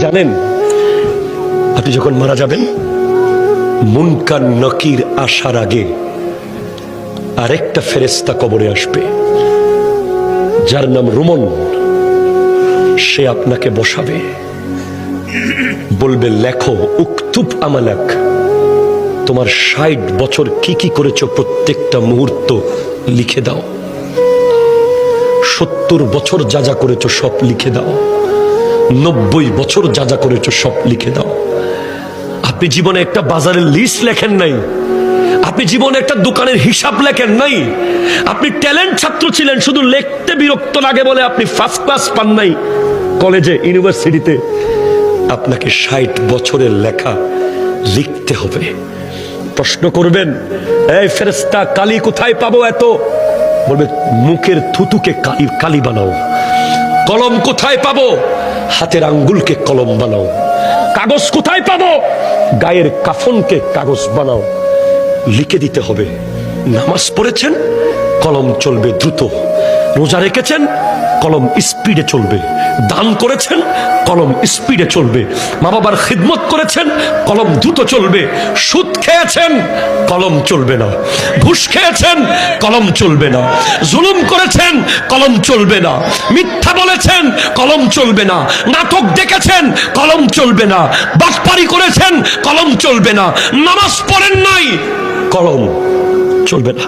জানেন আপনি যখন মারা যাবেন মুনকার নকির আসার আগে আরেকটা ফেরেশতা কবরে আসবে, যার নাম রুমন। সে আপনাকে বসাবে, বলবে লেখো, উকতুব আমালাক, তোমার ৬০ বছর কি কি করেছো প্রত্যেকটা মুহূর্ত লিখে দাও। ৭০ বছর যা যা করেছো সব লিখে দাও। ৯০ বছর যা যা করেছো সব লিখে দাও। আপনি জীবনে একটা বাজারের লিস্ট লেখেন নাই, আপনি জীবনে একটা দোকানের হিসাব লেখেন নাই, আপনি ট্যালেন্ট ছাত্র ছিলেন, শুধু লিখতে বিরক্ত লাগে বলে আপনি ফার্স্ট ক্লাস পান নাই কলেজে, ইউনিভার্সিটিতে। আপনাকে ৬০ বছরের লেখা লিখতে হবে। প্রশ্ন করবেন, এই ফেরেশতা কালি কোথায় পাবো এত? বলবে মুখের থুতুকে কালি বানাও। কলম কোথায় পাবো? হাতের আঙ্গুলকে কলম বানাও। কাগজ কোথায় পাবো? গায়ের কাফনকে কাগজ বানাও। লিখে দিতে হবে। নামাজ পড়েছেন, কলম চলবে দ্রুত। রোজা রেখেছেন, কলম স্পিডে চলবে। দান করেছেন, কলম স্পিডে চলবে। মা বাবার খিদমত করেছেন, কলম দ্রুত চলবে। সুদ খেয়েছেন, কলম চলবে না। ঘুষ খেয়েছেন, কলম চলবে না। জুলুম করেছেন, কলম চলবে না। মিথ্যা বলেছেন, কলম চলবে না। নাটক দেখেছেন, কলম চলবে না। বাটপারি করেছেন, কলম চলবে না। নামাজ পড়েন নাই, কলম চলবে না।